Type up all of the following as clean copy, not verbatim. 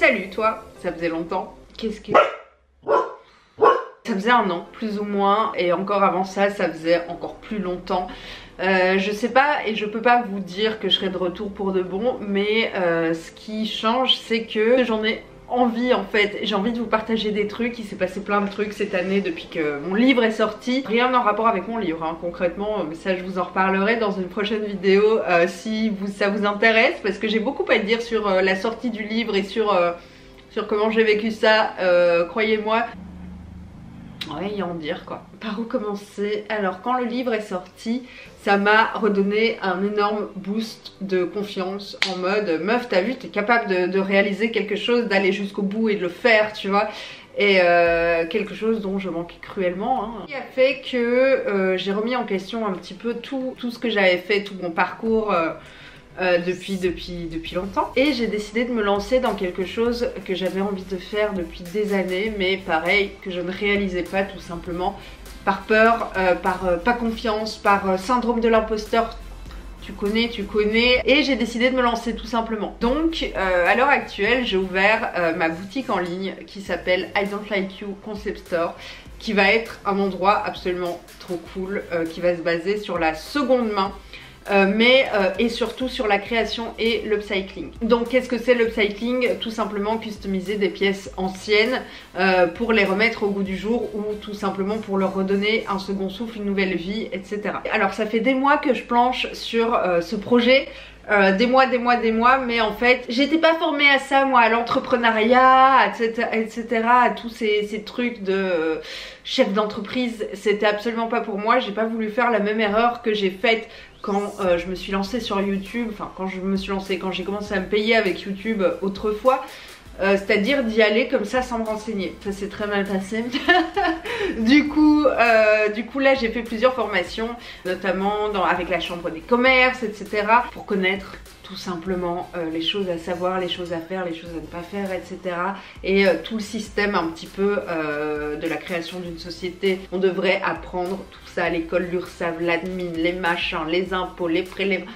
Salut toi, ça faisait longtemps. Qu'est-ce que... Ça faisait un an, plus ou moins, et encore avant ça, ça faisait encore plus longtemps. Je sais pas et je peux pas vous dire que je serai de retour pour de bon, mais ce qui change, c'est que j'en ai envie en fait. J'ai envie de vous partager des trucs. Il s'est passé plein de trucs cette année depuis que mon livre est sorti. Rien en rapport avec mon livre, hein, concrètement, mais ça je vous en reparlerai dans une prochaine vidéo si ça vous intéresse, parce que j'ai beaucoup à dire sur la sortie du livre et sur comment j'ai vécu ça, croyez-moi. Ouais, il y a en dire quoi. Par où commencer? Alors quand le livre est sorti, ça m'a redonné un énorme boost de confiance en mode meuf, t'as vu, t'es capable de réaliser quelque chose, d'aller jusqu'au bout et de le faire, tu vois. Et quelque chose dont je manquais cruellement, hein. Qui a fait que j'ai remis en question un petit peu tout ce que j'avais fait, tout mon parcours depuis longtemps, et j'ai décidé de me lancer dans quelque chose que j'avais envie de faire depuis des années, mais pareil, que je ne réalisais pas, tout simplement par peur, par pas confiance, par syndrome de l'imposteur. Tu connais, et j'ai décidé de me lancer tout simplement. Donc à l'heure actuelle, j'ai ouvert ma boutique en ligne qui s'appelle I Don't Like You Concept Store, qui va être un endroit absolument trop cool, qui va se baser sur la seconde main, et surtout sur la création et l'upcycling. Donc qu'est-ce que c'est l'upcycling? Tout simplement customiser des pièces anciennes pour les remettre au goût du jour, ou tout simplement pour leur redonner un second souffle, une nouvelle vie, etc. Alors ça fait des mois que je planche sur ce projet. Des mois, mais en fait j'étais pas formée à ça, moi, à l'entrepreneuriat, etc., à tous ces trucs de chef d'entreprise. C'était absolument pas pour moi. J'ai pas voulu faire la même erreur que j'ai faite quand je me suis lancée sur YouTube, enfin quand j'ai commencé à me payer avec YouTube autrefois, c'est-à-dire d'y aller comme ça sans me renseigner. Ça s'est très mal passé. du coup là j'ai fait plusieurs formations, notamment avec la chambre des commerces, etc., pour connaître tout simplement les choses à savoir, les choses à faire, les choses à ne pas faire, etc. Et tout le système un petit peu de la création d'une société. On devrait apprendre tout ça à l'école, l'URSSAF, l'admin, les machins, les impôts, les prélèvements.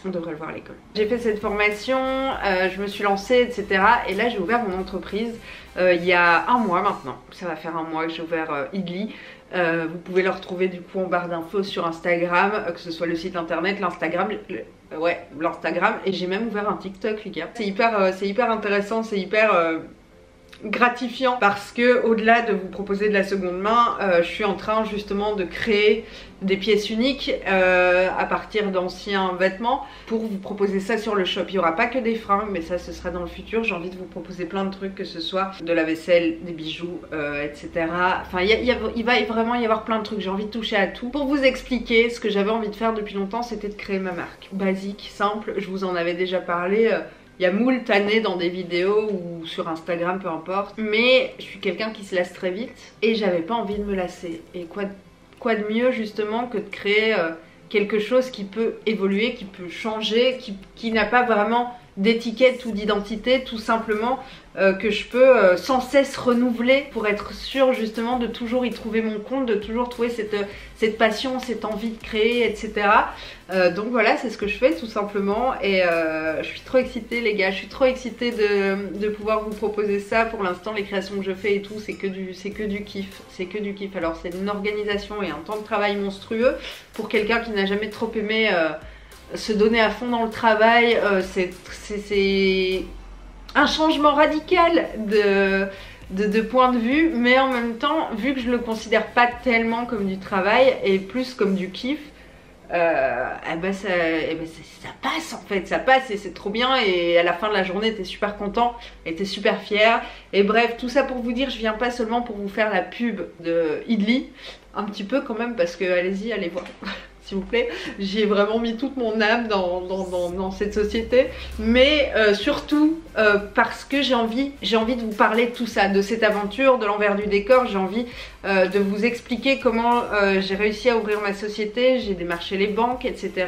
On devrait le voir à l'école. J'ai fait cette formation, je me suis lancée, etc. Et là j'ai ouvert mon entreprise il y a un mois maintenant. Ça va faire un mois que j'ai ouvert Idly. Vous pouvez le retrouver du coup en barre d'infos sur Instagram, que ce soit le site internet, l'Instagram, l'Instagram, et j'ai même ouvert un TikTok, les gars. C'est hyper intéressant, c'est hyper gratifiant, parce que au-delà de vous proposer de la seconde main, je suis en train justement de créer des pièces uniques à partir d'anciens vêtements pour vous proposer ça sur le shop. Il n'y aura pas que des fringues, mais ça ce sera dans le futur. J'ai envie de vous proposer plein de trucs, que ce soit de la vaisselle, des bijoux, etc. Enfin il va vraiment y avoir plein de trucs. J'ai envie de toucher à tout. Pour vous expliquer, ce que j'avais envie de faire depuis longtemps, c'était de créer ma marque. Basique, simple, je vous en avais déjà parlé. Il y a moult années dans des vidéos ou sur Instagram, peu importe. Mais je suis quelqu'un qui se lasse très vite et j'avais pas envie de me lasser. Et quoi de mieux justement que de créer quelque chose qui peut évoluer, qui peut changer, qui n'a pas vraiment d'étiquette ou d'identité, tout simplement, que je peux sans cesse renouveler pour être sûre justement de toujours y trouver mon compte, de toujours trouver cette passion, cette envie de créer, etc. Donc voilà, c'est ce que je fais tout simplement, et je suis trop excitée, les gars, je suis trop excitée de pouvoir vous proposer ça. Pour l'instant, les créations que je fais et tout, c'est que du kiff, c'est que du kiff. Alors c'est une organisation et un temps de travail monstrueux pour quelqu'un qui n'a jamais trop aimé se donner à fond dans le travail. C'est un changement radical de point de vue, mais en même temps, vu que je le considère pas tellement comme du travail et plus comme du kiff, ça passe en fait, ça passe et c'est trop bien, et à la fin de la journée t'es super content et t'es super fier. Et bref, tout ça pour vous dire, je viens pas seulement pour vous faire la pub de Idly, un petit peu quand même, parce que allez-y, allez voir s'il vous plaît, j'ai vraiment mis toute mon âme dans cette société, mais surtout parce que j'ai envie de vous parler de tout ça, de cette aventure, de l'envers du décor. J'ai envie de vous expliquer comment j'ai réussi à ouvrir ma société. J'ai démarché les banques, etc.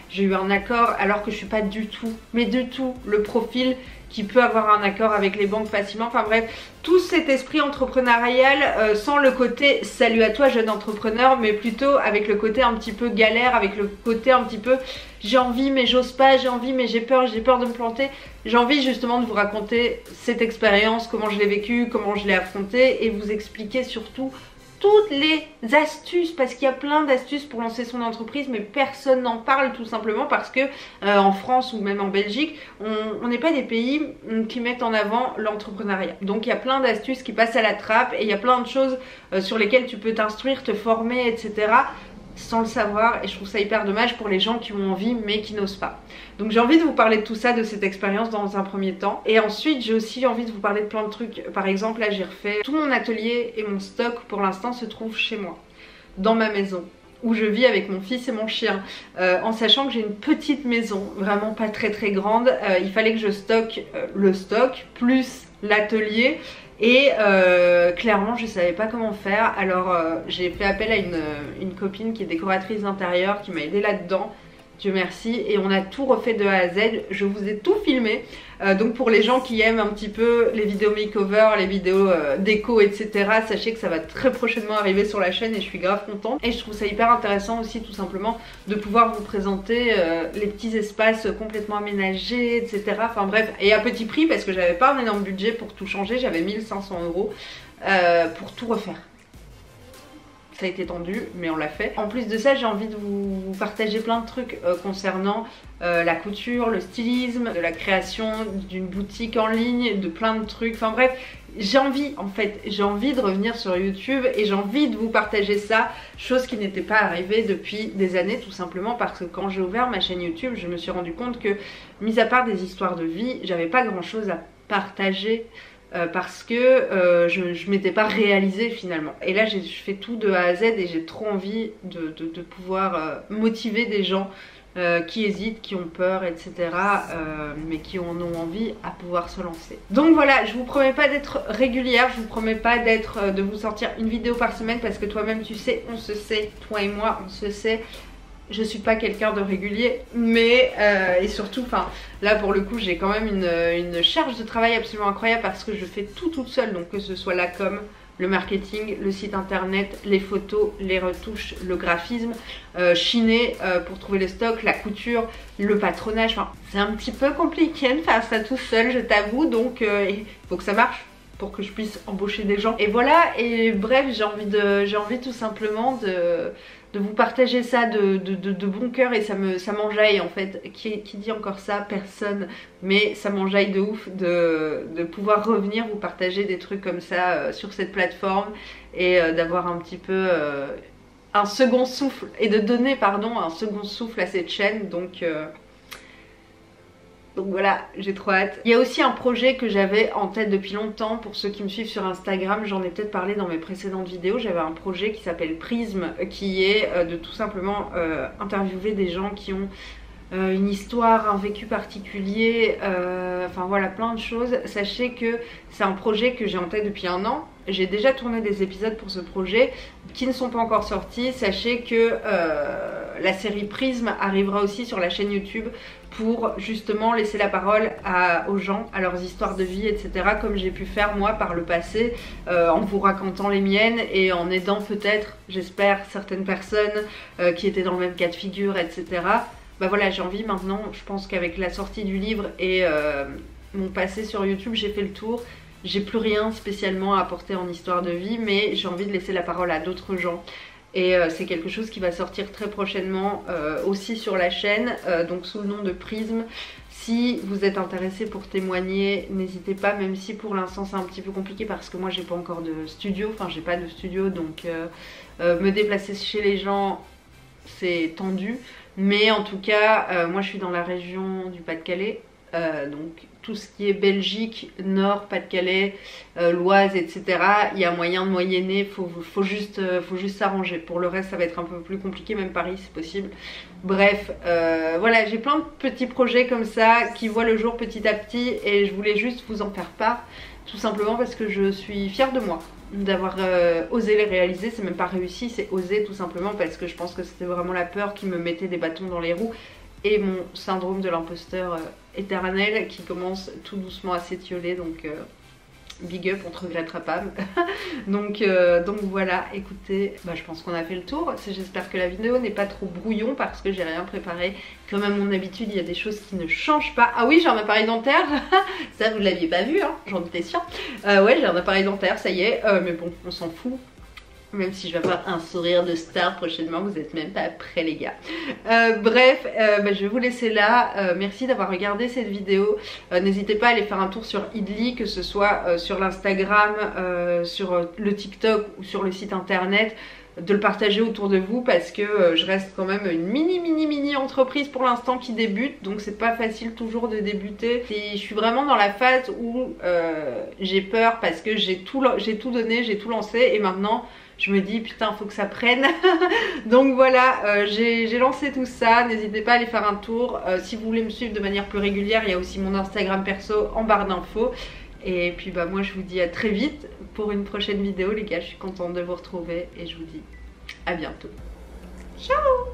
J'ai eu un accord, alors que je suis pas du tout, mais du tout, le profil qui peut avoir un accord avec les banques facilement. Enfin bref, tout cet esprit entrepreneurial sans le côté salut à toi jeune entrepreneur, mais plutôt avec le côté un petit peu galère, avec le côté un petit peu j'ai envie mais j'ose pas, j'ai envie mais j'ai peur de me planter. J'ai envie justement de vous raconter cette expérience, comment je l'ai vécue, comment je l'ai affrontée et vous expliquer surtout toutes les astuces, parce qu'il y a plein d'astuces pour lancer son entreprise, mais personne n'en parle tout simplement parce que en France ou même en Belgique, on n'est pas des pays qui mettent en avant l'entrepreneuriat. Donc il y a plein d'astuces qui passent à la trappe et il y a plein de choses sur lesquelles tu peux t'instruire, te former, etc. sans le savoir, et je trouve ça hyper dommage pour les gens qui ont envie mais qui n'osent pas. Donc j'ai envie de vous parler de tout ça, de cette expérience dans un premier temps, et ensuite j'ai aussi envie de vous parler de plein de trucs. Par exemple là j'ai refait tout mon atelier et mon stock pour l'instant se trouve chez moi, dans ma maison où je vis avec mon fils et mon chien, en sachant que j'ai une petite maison, vraiment pas très grande. Il fallait que je stocke le stock plus l'atelier. Et clairement je savais pas comment faire, alors j'ai fait appel à une copine qui est décoratrice d'intérieur qui m'a aidé là-dedans, Dieu merci, et on a tout refait de A à Z. Je vous ai tout filmé, donc pour les gens qui aiment un petit peu les vidéos makeover, les vidéos déco, etc., sachez que ça va très prochainement arriver sur la chaîne et je suis grave contente. Et je trouve ça hyper intéressant aussi tout simplement de pouvoir vous présenter les petits espaces complètement aménagés, etc. Enfin bref, et à petit prix parce que j'avais pas un énorme budget pour tout changer, j'avais 1500 € pour tout refaire. Ça a été tendu mais on l'a fait. En plus de ça j'ai envie de vous partager plein de trucs concernant la couture, le stylisme, de la création d'une boutique en ligne, de plein de trucs, enfin bref, j'ai envie en fait, j'ai envie de revenir sur YouTube et j'ai envie de vous partager ça, chose qui n'était pas arrivée depuis des années tout simplement parce que quand j'ai ouvert ma chaîne YouTube je me suis rendu compte que mis à part des histoires de vie, j'avais pas grand chose à partager. Parce que je m'étais pas réalisée finalement. Et là je fais tout de A à Z et j'ai trop envie de pouvoir motiver des gens qui hésitent, qui ont peur, etc. Mais qui en ont envie à pouvoir se lancer. Donc voilà, je vous promets pas d'être régulière, je vous promets pas de vous sortir une vidéo par semaine parce que toi-même tu sais, on se sait, toi et moi on se sait. Je suis pas quelqu'un de régulier, mais et surtout, enfin là pour le coup j'ai quand même une charge de travail absolument incroyable parce que je fais tout toute seule, donc que ce soit la com, le marketing, le site internet, les photos, les retouches, le graphisme, chiner pour trouver les stocks, la couture, le patronage, enfin c'est un petit peu compliqué de faire ça tout seul, je t'avoue, donc il faut que ça marche pour que je puisse embaucher des gens. Et voilà, et bref, j'ai envie tout simplement de vous partager ça de bon cœur, et ça m'enjaille en fait. Qui dit encore ça? Personne. Mais ça m'enjaille de ouf de pouvoir revenir vous partager des trucs comme ça sur cette plateforme et d'avoir un petit peu un second souffle et de donner pardon un second souffle à cette chaîne. Donc voilà, j'ai trop hâte. Il y a aussi un projet que j'avais en tête depuis longtemps. Pour ceux qui me suivent sur Instagram, j'en ai peut-être parlé dans mes précédentes vidéos. J'avais un projet qui s'appelle Prisme, qui est de tout simplement interviewer des gens qui ont une histoire, un vécu particulier, enfin voilà, plein de choses. Sachez que c'est un projet que j'ai en tête depuis 1 an. J'ai déjà tourné des épisodes pour ce projet qui ne sont pas encore sortis. Sachez que la série Prisme arrivera aussi sur la chaîne YouTube pour justement laisser la parole aux gens, à leurs histoires de vie, etc. Comme j'ai pu faire moi par le passé, en vous racontant les miennes et en aidant peut-être, j'espère, certaines personnes qui étaient dans le même cas de figure, etc. Bah voilà, j'ai envie maintenant, je pense qu'avec la sortie du livre et mon passé sur YouTube, j'ai fait le tour. J'ai plus rien spécialement à apporter en histoire de vie, mais j'ai envie de laisser la parole à d'autres gens. Et c'est quelque chose qui va sortir très prochainement aussi sur la chaîne, donc sous le nom de Prisme. Si vous êtes intéressé pour témoigner, n'hésitez pas, même si pour l'instant c'est un petit peu compliqué parce que moi j'ai pas encore de studio, enfin j'ai pas de studio, donc me déplacer chez les gens c'est tendu. Mais en tout cas, moi je suis dans la région du Pas-de-Calais, donc tout ce qui est Belgique, Nord, Pas-de-Calais, l'Oise, etc. Il y a moyen de moyenner, faut juste s'arranger. Pour le reste ça va être un peu plus compliqué, même Paris c'est possible. Bref, voilà, j'ai plein de petits projets comme ça qui voient le jour petit à petit et je voulais juste vous en faire part, tout simplement parce que je suis fière de moi d'avoir osé les réaliser. C'est même pas réussi, c'est osé tout simplement parce que je pense que c'était vraiment la peur qui me mettait des bâtons dans les roues. et mon syndrome de l'imposteur éternel qui commence tout doucement à s'étioler, donc big up, on te regrettera pas. donc voilà, écoutez, bah, je pense qu'on a fait le tour. J'espère que la vidéo n'est pas trop brouillon parce que j'ai rien préparé. Comme à mon habitude, il y a des choses qui ne changent pas. Ah oui, j'ai un appareil dentaire. Ça, vous ne l'aviez pas vu, hein, j'en étais sûre. Ouais, j'ai un appareil dentaire, ça y est. Mais bon, on s'en fout. Même si je vais avoir un sourire de star prochainement, vous n'êtes même pas prêts les gars. Bref, bah, je vais vous laisser là. Merci d'avoir regardé cette vidéo. N'hésitez pas à aller faire un tour sur Idly, que ce soit sur l'Instagram, sur le TikTok ou sur le site internet. De le partager autour de vous parce que je reste quand même une mini entreprise pour l'instant qui débute, donc c'est pas facile toujours de débuter. Et je suis vraiment dans la phase où j'ai peur parce que j'ai tout donné, j'ai tout lancé et maintenant je me dis putain faut que ça prenne. Donc voilà, j'ai lancé tout ça, n'hésitez pas à aller faire un tour. Si vous voulez me suivre de manière plus régulière, il y a aussi mon Instagram perso en barre d'infos. Et puis bah moi je vous dis à très vite pour une prochaine vidéo les gars, je suis contente de vous retrouver et je vous dis à bientôt. Ciao!